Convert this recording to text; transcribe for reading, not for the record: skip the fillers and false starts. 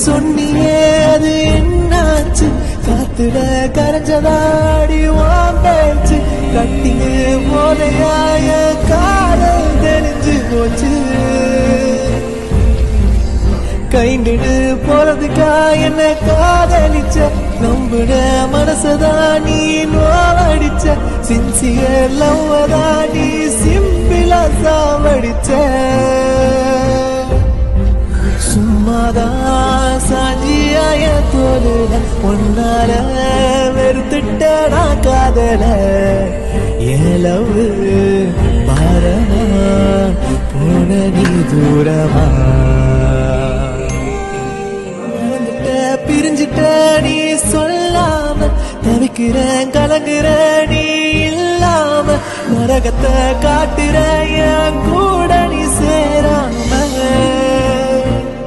சொன்னியே அது என்னாச்சு காத்துல கரைஞ்சதாடி வாம்பேச்சு கட்டிங்கு போதையாய காதல் தெளிஞ்சு போச்சு கைண்டிடு போறதுக்கா என்ன காதலிச்ச நம்புன மனசதான் நீ நோவடிச்ச சின்சியர் லவ்வதான் நீ சிம்பிளா சாவடிச்ச சும்மாதான் சாஞ்சியாய தோலுல ஒன்னால வெறுத்துட்டா காதல ஏலவு பாரமா போன நீ தூரமா பிரிஞ்சிட்ட நீ சொல்லாம தவிக்கிறேன் கலங்குற நீ இல்லாம நரகத்தை காட்டுற என் கூட நீ சேரா